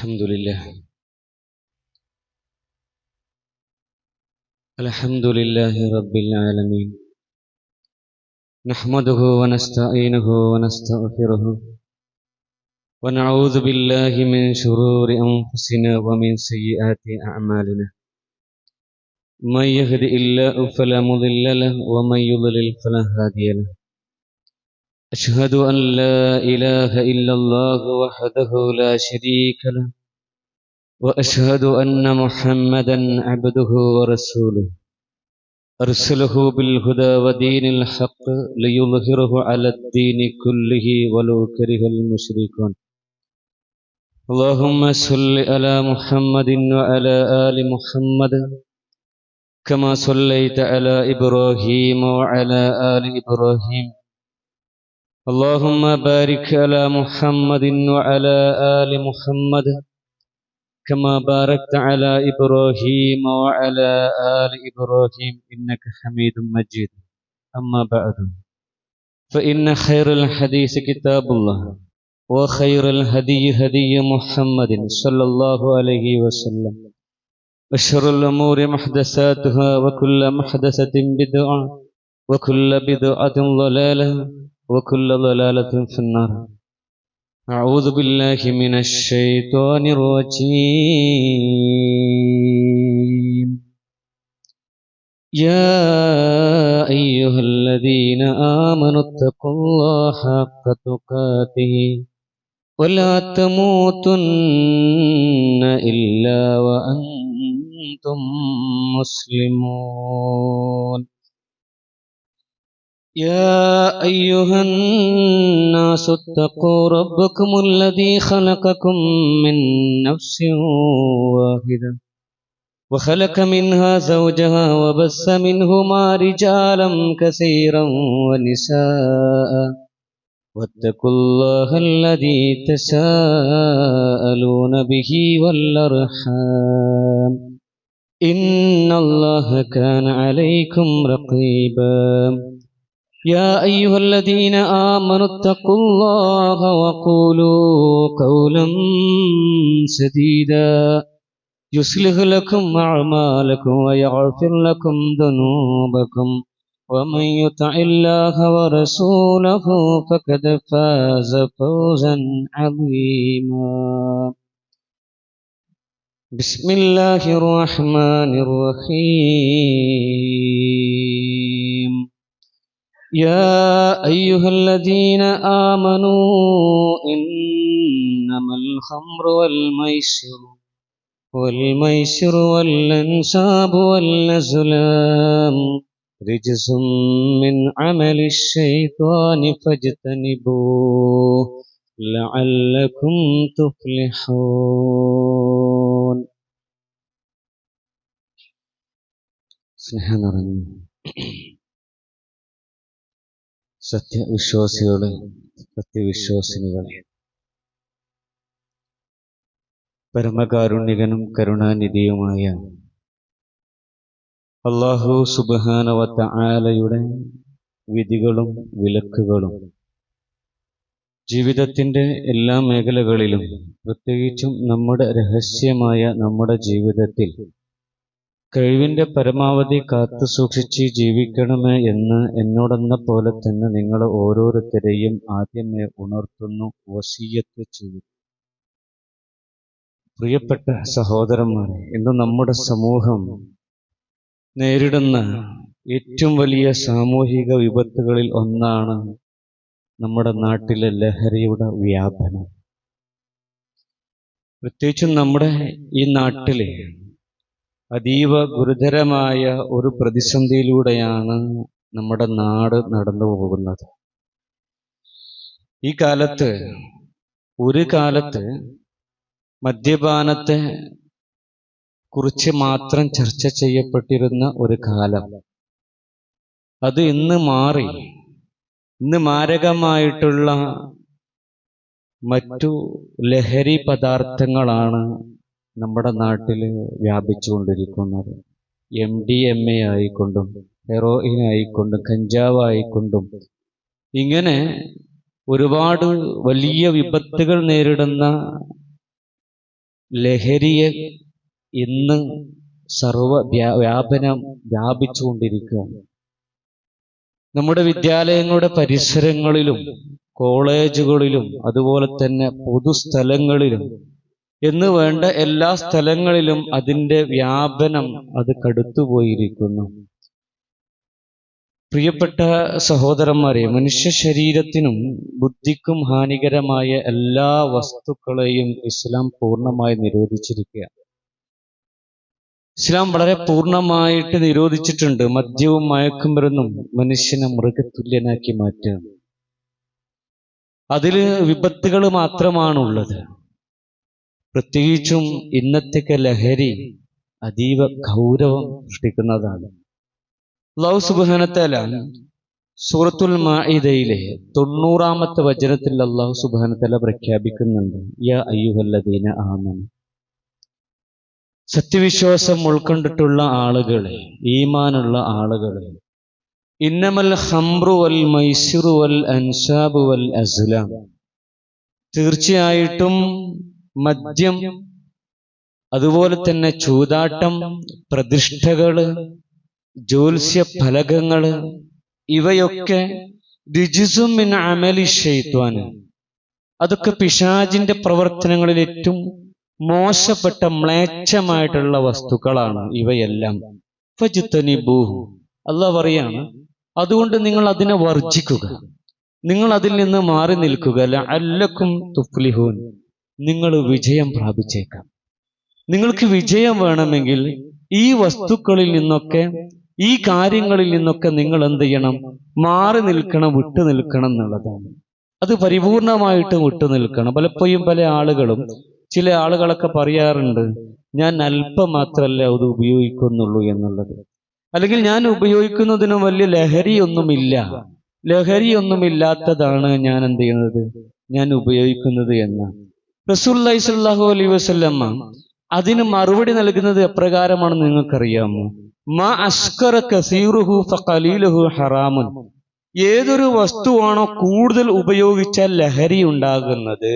الحمد لله الحمد لله رب العالمين نحمده ونستعينه ونستغفره ونعوذ بالله من شرور أنفسنا ومن سيئات أعمالنا من يهد الله فلا مضل له ومن يضلل فلا هادي له أشهد أن لا إله إلا الله وحده لا شريك له وأشهد أن محمدا عبده ورسوله أرسله بالهدى ودين الحق ليظهره على الدين كله ولو كره المشركون اللهم صل على محمد وعلى آل محمد كما صليت على إبراهيم وعلى آل إبراهيم اللهم بارك على محمد وعلى آل محمد كما باركت على إبراهيم وعلى آل إبراهيم إنك حميد مجيد أما بعد فإن خير الحديث كتاب الله وخير الهدي هدي محمد صلى الله عليه وسلم وشر الأمور محدثاتها وكل محدثة بدعة وكل بدعة ضلالة وكل ضلالة في النار أعوذ بالله من الشيطان الرجيم يا أيها الذين آمنوا اتقوا الله حق تقاته ولا تموتن إلا وأنتم مسلمون يا أيها الناس اتقوا ربكم الذي خلقكم من نفس واحدة وخلق منها زوجها وبث منهما رجالا كثيرا ونساء واتقوا الله الذي تساءلون به والأرحام إن الله كان عليكم رقيبا يا أيها الذين آمنوا اتقوا الله وقولوا قولا سديدا يصلح لكم أعمالكم ويغفر لكم ذنوبكم ومن يطع الله ورسوله فقد فاز فوزا عظيما بسم الله الرحمن الرحيم يا أيها الذين آمنوا إنما الخمر والميسر والأنصاب والأزلام رجس من عمل الشيطان فاجتنبوه لعلكم تفلحون സത്യവിശ്വാസികളെ സത്യവിശ്വാസിനികളെ പരമകാരുണികനും കരുണാനിധിയുമായ അല്ലാഹു സുബ്ഹാനഹു വ തആലയുടെ വിധികളും വിലക്കുകളും ജീവിതത്തിൻ്റെ എല്ലാ മേഖലകളിലും പ്രത്യേകിച്ചും നമ്മുടെ രഹസ്യമായ നമ്മുടെ ജീവിതത്തിൽ കഴിവിൻ്റെ പരമാവധി കാത്തു സൂക്ഷിച്ച് ജീവിക്കണമേ എന്ന് എന്നോടെന്ന പോലെ തന്നെ നിങ്ങൾ ഓരോരുത്തരെയും ആദ്യമേ ഉണർത്തുന്നു, വസിയ്യത്ത് ചെയ്യുന്നു. പ്രിയപ്പെട്ട സഹോദരന്മാരെ, ഇന്ന് നമ്മുടെ സമൂഹം നേരിടുന്ന ഏറ്റവും വലിയ സാമൂഹിക വിപത്തുകളിൽ ഒന്നാണ് നമ്മുടെ നാട്ടിലെ ലഹരിയുടെ വ്യാപനം. പ്രത്യേകിച്ചും നമ്മുടെ ഈ നാട്ടിലെ അതീവ ഗുരുതരമായ ഒരു പ്രതിസന്ധിയിലൂടെയാണ് നമ്മുടെ നാട് നടന്നു പോകുന്നത്. ഈ കാലത്ത് ഒരു കാലത്ത് മദ്യപാനത്തെ കുറിച്ച് മാത്രം ചർച്ച ചെയ്യപ്പെട്ടിരുന്ന ഒരു കാലം, അത് ഇന്ന് മാറി. ഇന്ന് മാരകമായിട്ടുള്ള മറ്റു ലഹരി പദാർത്ഥങ്ങളാണ് നമ്മുടെ നാട്ടിൽ വ്യാപിച്ചുകൊണ്ടിരിക്കുന്നത്. MDMA ആയിക്കൊണ്ടും ഹെറോയിൻ ആയിക്കൊണ്ടും കഞ്ചാവ് ആയിക്കൊണ്ടും ഇങ്ങനെ ഒരുപാട് വലിയ വിപത്തുകൾ നേരിടുന്ന ലഹരിയെ ഇന്ന് വ്യാപനം വ്യാപിച്ചുകൊണ്ടിരിക്കുകയാണ്. നമ്മുടെ വിദ്യാലയങ്ങളുടെ പരിസരങ്ങളിലും കോളേജുകളിലും അതുപോലെ തന്നെ പൊതുസ്ഥലങ്ങളിലും എന്ന് വേണ്ട എല്ലാ സ്ഥലങ്ങളിലും അതിൻ്റെ വ്യാപനം അത് കടുത്തുപോയിരിക്കുന്നു. പ്രിയപ്പെട്ട സഹോദരന്മാരെ, മനുഷ്യ ശരീരത്തിനും ബുദ്ധിക്കും ഹാനികരമായ എല്ലാ വസ്തുക്കളെയും ഇസ്ലാം പൂർണ്ണമായി നിരോധിച്ചിരിക്കുകയാണ്. ഇസ്ലാം വളരെ പൂർണ്ണമായിട്ട് നിരോധിച്ചിട്ടുണ്ട്. മദ്യവും മയക്കുമരുന്നും മനുഷ്യനെ മൃഗതുല്യനാക്കി മാറ്റുക. അതിൽ വിപത്തുകൾ മാത്രമാണുള്ളത്. പ്രത്യേകിച്ചും ഇന്നത്തെ ലഹരി അതീവ ഗൗരവം സൃഷ്ടിക്കുന്നതാണ്. അല്ലാഹു സുബ്ഹാനഹു വ തആല സൂറത്തുൽ മാഇദയിലെ 90-ാമത്തെ വചനത്തിൽ അല്ലാഹു സുബ്ഹാനഹു വ തആല പ്രഖ്യാപിക്കുന്നുണ്ട്, യാ അയ്യുഹല്ലദീന ആമനു, സത്യവിശ്വാസം ഉൾക്കൊണ്ടിട്ടുള്ള ആളുകളെ, ഈമാനുള്ള ആളുകളെ, ഇന്നമൽ ഖംറു വൽ മൈസിറു വൽ അൻസാബു വൽ അസ്ലാം, തീർച്ചയായിട്ടും മദ്യം, അതുപോലെ തന്നെ ചൂതാട്ടം, പ്രതിഷ്ഠകള്, ജ്യോത്സ്യ ഫലകങ്ങള്, ഇവയൊക്കെ റിജ്സും മിൻ അമലി ശൈത്വാൻ, അതൊക്കെ പിശാചിന്റെ പ്രവർത്തനങ്ങളിൽ ഏറ്റവും മോശപ്പെട്ട മ്ലേച്ഛമായിട്ടുള്ള വസ്തുക്കളാണ് ഇവയെല്ലാം. ഫജ്തനിബൂഹു, അല്ലാഹു പറയാണ്, അതുകൊണ്ട് നിങ്ങൾ അതിനെ വർജിക്കുക, നിങ്ങൾ അതിൽ നിന്ന് മാറി നിൽക്കുക. ലഅല്ലക്കും തുഫ്ലിഹൂൻ, നിങ്ങൾ വിജയം പ്രാപിച്ചേക്കാം. നിങ്ങൾക്ക് വിജയം വേണമെങ്കിൽ ഈ വസ്തുക്കളിൽ നിന്നൊക്കെ, ഈ കാര്യങ്ങളിൽ നിന്നൊക്കെ നിങ്ങൾ എന്ത് ചെയ്യണം? മാറി നിൽക്കണം, വിട്ടു നിൽക്കണം എന്നുള്ളതാണ്. അത് പരിപൂർണമായിട്ടും വിട്ടു നിൽക്കണം. പലപ്പോഴും പല ആളുകളും, ചില ആളുകളൊക്കെ പറയാറുണ്ട്, ഞാൻ അല്പം മാത്രമല്ല അത് ഉപയോഗിക്കുന്നുള്ളൂ എന്നുള്ളത്. അല്ലെങ്കിൽ ഞാൻ ഉപയോഗിക്കുന്നതിനും വലിയ ലഹരിയൊന്നുമില്ലാത്തതാണ് ഞാൻ എന്ത് ചെയ്യുന്നത്, ഞാൻ ഉപയോഗിക്കുന്നത് എന്ന്. റസൂലുള്ളാഹി സ്വല്ലല്ലാഹു അലൈഹി വസല്ലമ അതിന് മറുപടി നൽകുന്നത് എപ്രകാരമാണെന്ന് നിങ്ങൾക്കറിയാമോ? മാ അസ്കറ കസീറുഹു ഫഖലീലുഹു ഹറാമുൻ, ഏതൊരു വസ്തുവാണോ കൂടുതൽ ഉപയോഗിച്ചാൽ ലഹരി ഉണ്ടാകുന്നത്,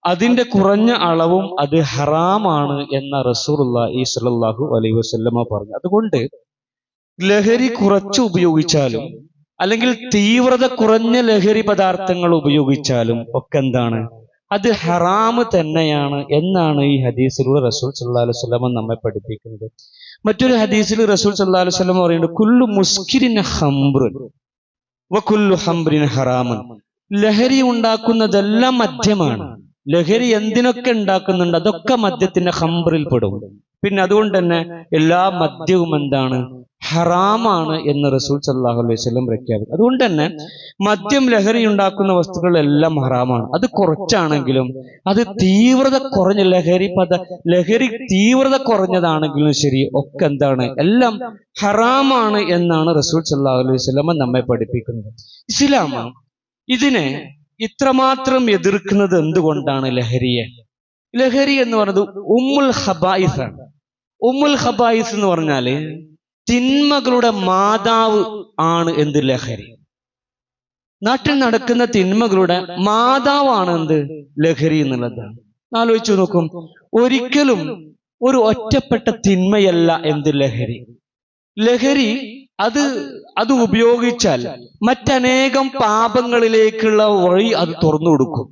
അതിന്റെ കുറഞ്ഞ അളവും അത് ഹറാമാണ് എന്ന റസൂലുള്ളാഹി സ്വല്ലല്ലാഹു അലൈഹി വസല്ലമ പറഞ്ഞു. അതുകൊണ്ട് ലഹരി കുറച്ച് ഉപയോഗിച്ചാലും അല്ലെങ്കിൽ തീവ്രത കുറഞ്ഞ ലഹരി പദാർത്ഥങ്ങൾ ഉപയോഗിച്ചാലും ഒക്കെ എന്താണ്, അത് ഹറാമ് തന്നെയാണ് എന്നാണ് ഈ ഹദീസിലൂടെ റസൂൽ സല്ലല്ലാഹു അലൈഹി വസല്ലം നമ്മെ പഠിപ്പിക്കുന്നത്. മറ്റൊരു ഹദീസിൽ റസൂൽ സല്ലല്ലാഹു അലൈഹി വസല്ലം പറയുന്നുണ്ട്, കുല്ലു മുസ്കിരിൻ ഖംറുൻ വകുല്ലു ഖംറിൻ ഹറാമുൻ, ലഹരി ഉണ്ടാക്കുന്നതെല്ലാം മദ്യമാണ്. ലഹരി എന്തിനൊക്കെ ഉണ്ടാക്കുന്നുണ്ട് അതൊക്കെ മദ്യത്തിന്റെ ഖംറിൽ പെടും. പിന്നെ അതുകൊണ്ട് തന്നെ എല്ലാ മദ്യവും എന്താണ്, ഹറാമാണ് എന്ന് റസൂൽ സല്ലല്ലാഹു അലൈഹി വസല്ലം പ്രഖ്യാപിച്ചു. അതുകൊണ്ട് തന്നെ മദ്യം, ലഹരി ഉണ്ടാക്കുന്ന വസ്തുക്കളെല്ലാം ഹറാമാണ്. അത് കുറച്ചാണെങ്കിലും, അത് തീവ്രത കുറഞ്ഞ ലഹരി തീവ്രത കുറഞ്ഞതാണെങ്കിലും ശരി, ഒക്കെ എന്താണ്, എല്ലാം ഹറാമാണ് എന്നാണ് റസൂൽ സല്ലല്ലാഹു അലൈഹി വസല്ലം നമ്മെ പഠിപ്പിക്കുന്നത്. ഇസ്ലാം ഇതിനെ ഇത്രമാത്രം എതിർക്കുന്നത് എന്തുകൊണ്ടാണ്? ലഹരി എന്ന് പറയുന്നത് ഉമ്മുൽ ഖബായിസ് ആണ്. ഉമ്മുൽ ഖബായിസ് എന്ന് പറഞ്ഞാല് തിന്മകളുടെ മാതാവ് ആണ് എന്ത്? ലഹരി. നാട്ടിൽ നടക്കുന്ന തിന്മകളുടെ മാതാവാണ് എന്ത്? ലഹരി എന്നുള്ളതാണ്. ആലോചിച്ചു നോക്കും, ഒരിക്കലും ഒരു ഒറ്റപ്പെട്ട തിന്മയല്ല എന്ത്? ലഹരി അത് ഉപയോഗിച്ചാൽ മറ്റനേകം പാപങ്ങളിലേക്കുള്ള വഴി അത് തുറന്നു കൊടുക്കും.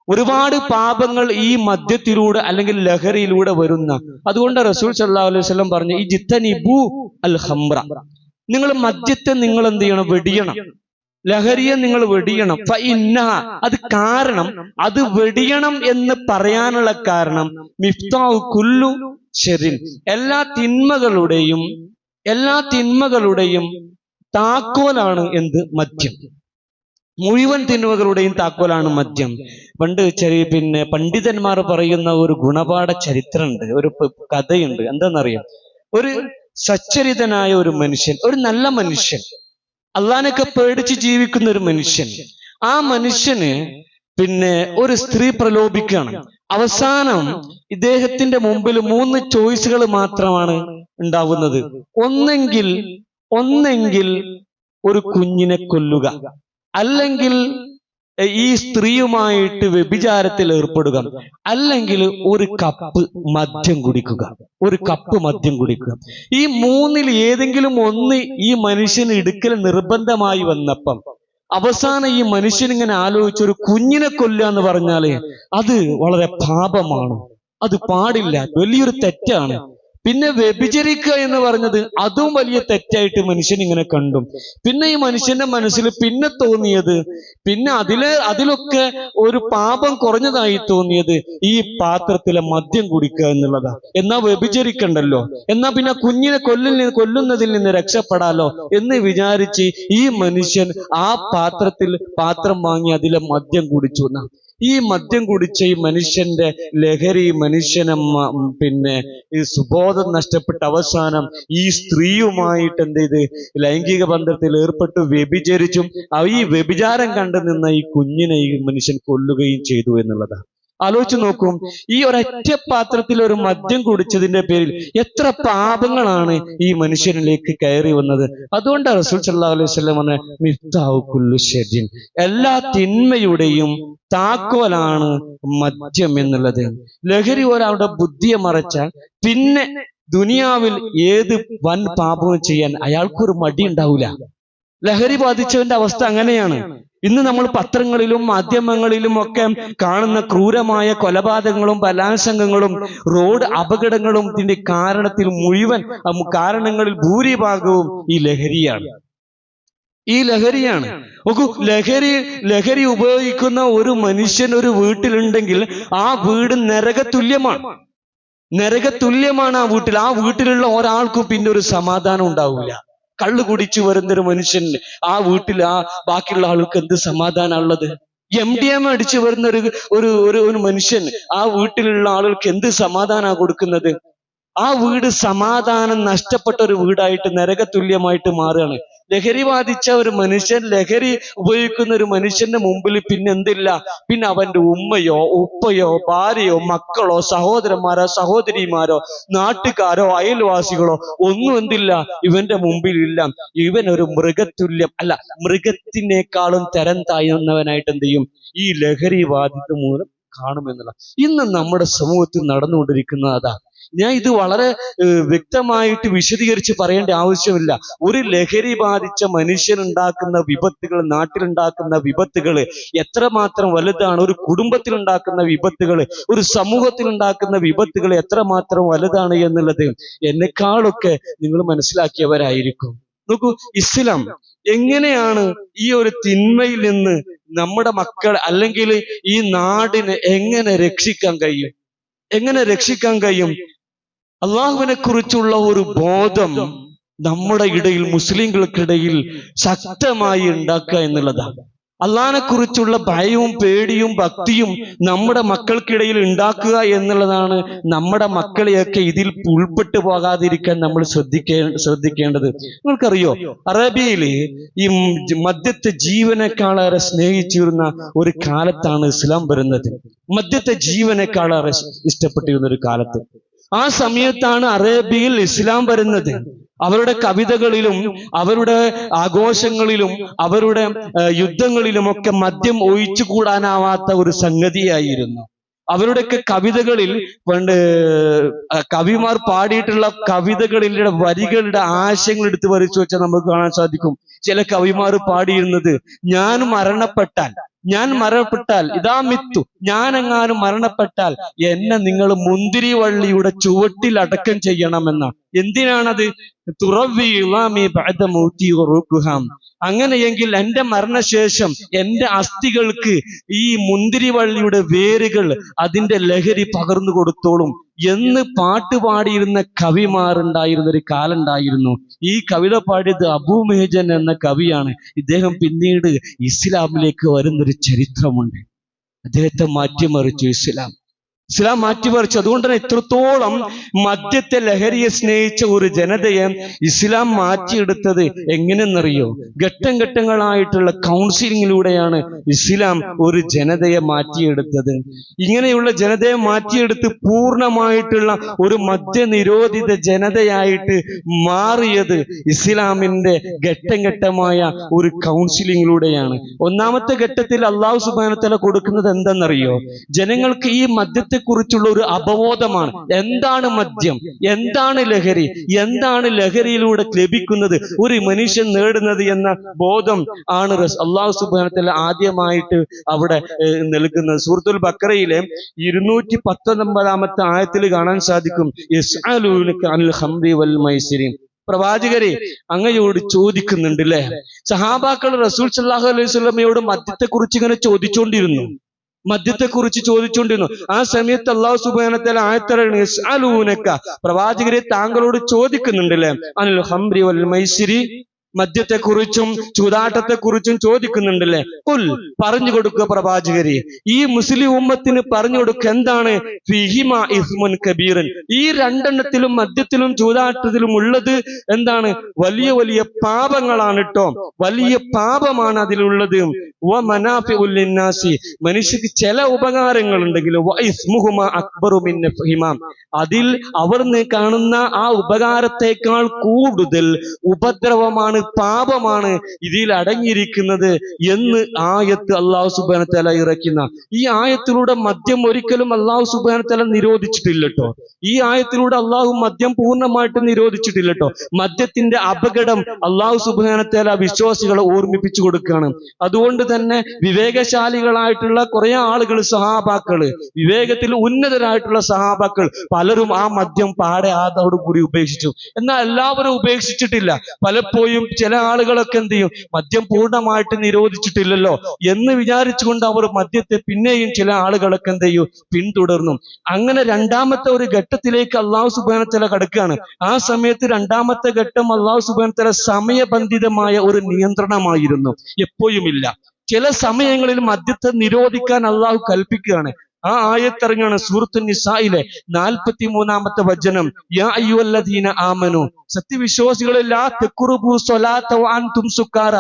ഒരുപാട് പാപങ്ങൾ ഈ മദ്യത്തിലൂടെ അല്ലെങ്കിൽ ലഹരിയിലൂടെ വരുന്ന. അതുകൊണ്ട് റസൂൽ സല്ലല്ലാഹു അലൈഹി വസല്ലം പറഞ്ഞു, ഈ ജിത്തനിബു അൽ ഖംറ, നിങ്ങൾ മദ്യത്തെ നിങ്ങൾ എന്ത് ചെയ്യണം? വെടിയണം. ലഹരിയെ നിങ്ങൾ വെടിയണം. ഫഇന്നഹ, അത് കാരണം, അത് വെടിയണം എന്ന് പറയാനുള്ള കാരണം മിഫ്താഹു കുല്ലു ശർരിൻ, എല്ലാ തിന്മകളുടെയും താക്കോലാണ് എന്ത്? മദ്യം. മുഴുവൻ തിന്മകളുടെയും താക്കോലാണ് മദ്യം. പണ്ട് പണ്ഡിതന്മാർ പറയുന്ന ഒരു ഗുണപാഠ ചരിത്രമുണ്ട്, ഒരു കഥയുണ്ട്. എന്താണെന്നറിയാം? ഒരു സച്ചരിതനായ ഒരു മനുഷ്യൻ, ഒരു നല്ല മനുഷ്യൻ, അള്ളാനൊക്കെ പേടിച്ച് ജീവിക്കുന്ന ഒരു മനുഷ്യൻ. ആ മനുഷ്യന് ഒരു സ്ത്രീ പ്രലോഭിക്കുകയാണ്. അവസാനം ഇദ്ദേഹത്തിന്റെ മുമ്പിൽ 3 ചോയ്സുകൾ മാത്രമാണ് ഉണ്ടാവുന്നത്. ഒന്നെങ്കിൽ ഒരു കുഞ്ഞിനെ കൊല്ലുക, അല്ലെങ്കിൽ ഈ സ്ത്രീയുമായിട്ട് വ്യഭിചാരത്തിൽ ഏർപ്പെടുക, അല്ലെങ്കിൽ ഒരു കപ്പ് മദ്യം കുടിക്കുക, ഒരു കപ്പ് മദ്യം കുടിക്കുക. ഈ മൂന്നിൽ ഏതെങ്കിലും ഒന്ന് ഈ മനുഷ്യന് എടുക്കൽ നിർബന്ധമായി വന്നപ്പം അവസാനം ഈ മനുഷ്യൻ ഇങ്ങനെ ആലോചിച്ച് ഒരു കുഞ്ഞിനെ കൊല്ലുക എന്ന് പറഞ്ഞാല് അത് വളരെ പാപമാണ്, അത് പാടില്ല, വലിയൊരു തെറ്റാണ്. പിന്നെ വ്യഭിചരിക്കുക എന്ന് പറഞ്ഞത് അതും വലിയ തെറ്റായിട്ട് മനുഷ്യൻ ഇങ്ങനെ കണ്ടു. പിന്നെ ഈ മനുഷ്യന്റെ മനസ്സിൽ പിന്നെ തോന്നിയത്, പിന്നെ അതിലൊക്കെ ഒരു പാപം കുറഞ്ഞതായി തോന്നിയത് ഈ പാത്രത്തിലെ മദ്യം കുടിക്കുക എന്നുള്ളതാ. എന്നാ വ്യഭിചരിക്കണ്ടല്ലോ, എന്നാ പിന്നെ കുഞ്ഞിനെ കൊല്ലുന്നതിൽ നിന്ന് രക്ഷപ്പെടാലോ എന്ന് വിചാരിച്ച് ഈ മനുഷ്യൻ ആ പാത്രം വാങ്ങി അതിലെ മദ്യം കുടിച്ചു. ഈ മദ്യം കുടിച്ച ഈ മനുഷ്യന്റെ ലഹരി മനുഷ്യനെ പിന്നെ ഈ സുബോധം നഷ്ടപ്പെട്ട അവസാനം ഈ സ്ത്രീയുമായിട്ട് എന്ത് ചെയ്ത് ലൈംഗിക ബന്ധത്തിൽ ഏർപ്പെട്ട് വ്യഭിചരിച്ചും ഈ വ്യഭിചാരം കണ്ടു നിന്ന ഈ കുഞ്ഞിനെ ഈ മനുഷ്യൻ കൊല്ലുകയും ചെയ്തു എന്നുള്ളതാണ്. ആലോചിച്ച് നോക്കും, ഈ ഒരൊറ്റ പാത്രത്തിൽ ഒരു മദ്യം കുടിച്ചതിന്റെ പേരിൽ എത്ര പാപങ്ങളാണ് ഈ മനുഷ്യനിലേക്ക് കയറി വന്നത്. അതുകൊണ്ടാണ് റസൂൽ സല്ലല്ലാഹു അലൈഹി വസല്ലം പറഞ്ഞ മിഫ്താഹു കുല്ലി ശർരിൻ, എല്ലാ തിന്മയുടെയും താക്കോലാണ് മദ്യം എന്നുള്ളത്. ലഹരി ഒരാളുടെ ബുദ്ധിയെ മറച്ചാൽ പിന്നെ ദുനിയാവിൽ ഏത് വൻ പാപവും ചെയ്യാൻ അയാൾക്കൊരു മടി ഉണ്ടാവില്ല. ലഹരി ബാധിച്ചവന്റെ അവസ്ഥ അങ്ങനെയാണ്. ഇന്ന് നമ്മൾ പത്രങ്ങളിലും മാധ്യമങ്ങളിലും ഒക്കെ കാണുന്ന ക്രൂരമായ കൊലപാതകങ്ങളും ബലാത്സംഗങ്ങളും റോഡ് അപകടങ്ങളും ഇതിന്റെ കാരണങ്ങളിൽ ഭൂരിഭാഗവും ഈ ലഹരിയാണ്. നോക്കൂ, ലഹരി ഉപയോഗിക്കുന്ന ഒരു മനുഷ്യൻ ഒരു വീട്ടിലുണ്ടെങ്കിൽ ആ വീട് നരകതുല്യമാണ്. ആ വീട്ടിലുള്ള ഒരാൾക്കും പിന്നെ ഒരു സമാധാനം ഉണ്ടാവില്ല. കള്ളു കുടിച്ചു വരുന്നൊരു മനുഷ്യൻ ആ വീട്ടിൽ ബാക്കിയുള്ള ആൾക്ക് എന്ത് സമാധാനമുള്ളത്? MDMA അടിച്ചു വരുന്ന ഒരു മനുഷ്യൻ ആ വീട്ടിലുള്ള ആളുകൾക്ക് എന്ത് സമാധാനമാണ് കൊടുക്കുന്നത്? ആ വീട് സമാധാനം നഷ്ടപ്പെട്ട ഒരു വീടായിട്ട് നരകതുല്യമായിട്ട് മാറുകയാണ്. ലഹരി ബാധിച്ച ഒരു മനുഷ്യൻ, ലഹരി ഉപയോഗിക്കുന്ന ഒരു മനുഷ്യന്റെ മുമ്പിൽ പിന്നെ എന്തില്ല? പിന്നെ അവന്റെ ഉമ്മയോ ഉപ്പയോ ഭാര്യയോ മക്കളോ സഹോദരന്മാരോ സഹോദരിമാരോ നാട്ടുകാരോ അയൽവാസികളോ ഒന്നും എന്തില്ല, ഇവന്റെ മുമ്പിൽ ഇല്ല. ഇവൻ ഒരു മൃഗത്തിനേക്കാളും തരം താഴുന്നവനായിട്ട് എന്ത് ചെയ്യും? ഈ ലഹരി ബാധിത മൂലം കാണുമെന്നുള്ള ഇന്ന് നമ്മുടെ സമൂഹത്തിൽ നടന്നുകൊണ്ടിരിക്കുന്നത് അതാ. ഞാൻ ഇത് വളരെ വ്യക്തമായിട്ട് വിശദീകരിച്ച് പറയേണ്ട ആവശ്യമില്ല. ഒരു ലഹരി ബാധിച്ച മനുഷ്യനുണ്ടാക്കുന്ന വിപത്തുകൾ, നാട്ടിലുണ്ടാക്കുന്ന വിപത്തുകൾ എത്രമാത്രം വലുതാണ്. ഒരു കുടുംബത്തിൽ ഉണ്ടാക്കുന്ന വിപത്തുകൾ, ഒരു സമൂഹത്തിൽ ഉണ്ടാക്കുന്ന വിപത്തുകൾ എത്രമാത്രം വലുതാണ് എന്നുള്ളത് എന്നെക്കാളൊക്കെ നിങ്ങൾ മനസ്സിലാക്കിയവരായിരിക്കും. നോക്കൂ, ഇസ്ലാം എങ്ങനെയാണ് ഈ ഒരു തിന്മയിൽ നിന്ന് നമ്മുടെ മക്കൾ അല്ലെങ്കിൽ ഈ നാടിനെ എങ്ങനെ രക്ഷിക്കാൻ കഴിയും? അള്ളാഹുവിനെ കുറിച്ചുള്ള ഒരു ബോധം നമ്മുടെ ഇടയിൽ, മുസ്ലിങ്ങൾക്കിടയിൽ ശക്തമായി ഉണ്ടാക്കുക എന്നുള്ളതാണ്. അള്ളാഹിനെ കുറിച്ചുള്ള ഭയവും പേടിയും ഭക്തിയും നമ്മുടെ മക്കൾക്കിടയിൽ ഉണ്ടാക്കുക എന്നുള്ളതാണ്. നമ്മുടെ മക്കളെയൊക്കെ ഇതിൽ ഉൾപ്പെട്ടു പോകാതിരിക്കാൻ നമ്മൾ ശ്രദ്ധിക്കേണ്ടത്. നിങ്ങൾക്കറിയോ, അറേബ്യയിൽ ഈ മദ്യത്തെ ജീവനേക്കാളേറെ സ്നേഹിച്ചിരുന്ന ഒരു കാലത്താണ് ഇസ്ലാം വരുന്നത്. മദ്യത്തെ ജീവനേക്കാളേറെ ഇഷ്ടപ്പെട്ടിരുന്ന ഒരു കാലത്ത്, ആ സമയത്താണ് അറേബ്യയിൽ ഇസ്ലാം വരുന്നത്. അവരുടെ കവിതകളിലും അവരുടെ ആഘോഷങ്ങളിലും അവരുടെ യുദ്ധങ്ങളിലുമൊക്കെ മദ്യം ഒഴിച്ചുകൂടാനാവാത്ത ഒരു സംഗതിയായിരുന്നു. അവരുടെയൊക്കെ കവിതകളിൽ പണ്ട് കവിമാർ പാടിയിട്ടുള്ള കവിതകളിലെ വരികളുടെ ആശയങ്ങൾ എടുത്ത് വരച്ചു വെച്ചാൽ നമുക്ക് കാണാൻ സാധിക്കും. ചില കവിമാർ പാടിയിരുന്നത്, ഞാൻ മരണപ്പെട്ടാൽ ഇതാ മിത്തു, ഞാനെങ്ങാനും മരണപ്പെട്ടാൽ എന്നെ നിങ്ങൾ മുന്തിരിവള്ളിയുടെ ചുവട്ടിൽ അടക്കം ചെയ്യണമെന്നാണ്. എന്തിനാണത്? അങ്ങനെയെങ്കിൽ എന്റെ മരണശേഷം എന്റെ അസ്ഥികൾക്ക് ഈ മുന്തിരിവള്ളിയുടെ വേരുകൾ അതിന്റെ ലഹരി പകർന്നു കൊടുത്തോളും എന്ന് പാട്ടുപാടിയിരുന്ന കവിമാരുണ്ടായിരുന്ന ഒരു കാലം ഉണ്ടായിരുന്നു. ഈ കവിത പാടിയത് അബൂ മെഹ്ജൻ എന്ന കവിയാണ്. ഇദ്ദേഹം പിന്നീട് ഇസ്ലാമിലേക്ക് വരുന്നൊരു ചരിത്രമുണ്ട്. അദ്ദേഹത്തെ മാറ്റിമറിച്ചു ഇസ്ലാം. ഇസ്ലാം മാറ്റിമറിച്ചു. അതുകൊണ്ട് തന്നെ ഇത്രത്തോളം മദ്യത്തെ ലഹരിയെ സ്നേഹിച്ച ഒരു ജനതയെ ഇസ്ലാം മാറ്റിയെടുത്തത് എങ്ങനെയെന്നറിയോ? ഘട്ടം ഘട്ടങ്ങളായിട്ടുള്ള കൗൺസിലിങ്ങിലൂടെയാണ് ഇസ്ലാം ഒരു ജനതയെ മാറ്റിയെടുത്തത്. ഇങ്ങനെയുള്ള ജനതയെ മാറ്റിയെടുത്ത് പൂർണ്ണമായിട്ടുള്ള ഒരു മദ്യനിരോധിത ജനതയായിട്ട് മാറിയത് ഇസ്ലാമിന്റെ ഘട്ടം ഘട്ടമായ ഒരു കൗൺസിലിങ്ങിലൂടെയാണ്. ഒന്നാമത്തെ ഘട്ടത്തിൽ അല്ലാഹു സുബ്ഹാനഹു വ തആല കൊടുക്കുന്നത് എന്തെന്നറിയോ? ജനങ്ങൾക്ക് ഈ മദ്യത്തെ കുറിച്ചുള്ള ഒരു അവബോധമാണ്. എന്താണ് മദ്യം, എന്താണ് ലഹരി, എന്താണ് ലഹരിയിലൂടെ ലഭിക്കുന്നത്, ഒരു മനുഷ്യൻ നേടുന്നത് എന്ന ബോധം ആണ് അല്ലാഹു സുബ്ഹാനഹു വ തആല ആദ്യമായിട്ട് അവിടെ നൽകുന്നത്. സൂറത്തുൽ ബഖറയിലെ 219 ആയത്തിൽ കാണാൻ സാധിക്കും, യസ്അലൂനക അനിൽ ഖംറി വൽ മൈസിരി. പ്രവാചകരെ, അങ്ങയോട് ചോദിക്കുന്നുണ്ട് അല്ലേ? സഹാബാക്കൾ റസൂൽ സല്ലല്ലാഹു അലൈഹി വസല്ലമയോട് മദ്യത്തെക്കുറിച്ച് ഇങ്ങനെ ചോദിച്ചുകൊണ്ടിരുന്നു. ആ സമയത്ത് അല്ലാഹു സുബ്ഹാനഹു വ തആല ആയത്തിറങ്ങി, യസ്അലൂനക, പ്രവാചകരെ താങ്കളോട് ചോദിക്കുന്നുണ്ടല്ലേ, അനിൽ ഖംറി വൽ മൈസിരി, മദ്യത്തെക്കുറിച്ചും ചൂതാട്ടത്തെക്കുറിച്ചും ചോദിക്കുന്നുണ്ടല്ലേ. ഖുൽ, പറഞ്ഞു കൊടുക്കുക പ്രവാചകരെ, ഈ മുസ്ലിം ഉമ്മത്തിന് പറഞ്ഞു കൊടുക്കുക, എന്താണ് ഫീഹിമാ ഇസ്മുൻ കബീറൻ, ഈ രണ്ടെണ്ണത്തിലും മദ്യത്തിലും ചൂതാട്ടത്തിലും ഉള്ളത് എന്താണ്? വലിയ വലിയ പാപങ്ങളാണ് കേട്ടോ, വലിയ പാപമാണ് അതിലുള്ളത്. വ മനാഫിഉൽ ലിന്നാസി, മനുഷ്യർക്ക് ചില ഉപകാരങ്ങൾ ഉണ്ടെങ്കിലും വ ഇസ്മുഹുമാ അക്ബറു മിൻ നഫ്ഹിമാ, അതിൽ അവർ കാണുന്ന ആ ഉപകാരത്തെക്കാൾ കൂടുതൽ ഉപദ്രവമാണ്, പാപമാണ് ഇതിൽ അടങ്ങിയിരിക്കുന്നത് എന്ന് ആയത്ത് അല്ലാഹു സുബ്ഹാനഹു വ തആല ഇറക്കുന്ന. ഈ ആയത്തിലൂടെ മദ്യം ഒരിക്കലും അല്ലാഹു സുബ്ഹാനഹു വ തആല നിരോധിച്ചിട്ടില്ല കേട്ടോ. ഈ ആയത്തിലൂടെ അല്ലാഹു മദ്യം പൂർണ്ണമായിട്ട് നിരോധിച്ചിട്ടില്ല കേട്ടോ. മദ്യത്തിന്റെ അപകടം അല്ലാഹു സുബ്ഹാനഹു വ തആല വിശ്വാസികളെ ഓർമ്മിപ്പിച്ചു കൊടുക്കുകയാണ്. അതുകൊണ്ട് തന്നെ വിവേകശാലികളായിട്ടുള്ള കുറെ ആളുകൾ, സഹാബാക്കള്, വിവേകത്തിൽ ഉന്നതരായിട്ടുള്ള സഹാബാക്കൾ പലരും ആ മദ്യം പാടെ ആദോടുകൂടി ഉപേക്ഷിച്ചു. എന്നാൽ എല്ലാവരും ഉപേക്ഷിച്ചിട്ടില്ല. പലപ്പോഴും ചില ആളുകളൊക്കെ എന്ത് ചെയ്യും, മദ്യം പൂർണ്ണമായിട്ട് നിരോധിച്ചിട്ടില്ലല്ലോ എന്ന് വിചാരിച്ചുകൊണ്ട് അവർ മദ്യത്തെ പിന്നെയും ചില ആളുകളൊക്കെ എന്ത് ചെയ്യും, പിന്തുടർന്നു. അങ്ങനെ രണ്ടാമത്തെ ഒരു ഘട്ടത്തിലേക്ക് അല്ലാഹു സുബ്ഹാനഹു വ തആല കടക്കുകയാണ്. ആ സമയത്ത് രണ്ടാമത്തെ ഘട്ടം അല്ലാഹു സുബ്ഹാനഹു വ തആല സമയബന്ധിതമായ ഒരു നിയന്ത്രണമായിരുന്നു. എപ്പോഴുമില്ല, ചില സമയങ്ങളിൽ മദ്യത്തെ നിരോധിക്കാൻ അല്ലാഹു കൽപ്പിക്കുകയാണ്. ആ ആയത്തിറങ്ങാണ് സൂറത്തുൻ നിസായിലെ 43-ാമത്തെ വചനം, യാ അയ്യുഹല്ലദീന ആമനു, സത്യവിശ്വാസികളെ, ലാ തഖ്റുബു സ്വലാത വ അൻതും സുക്കാര,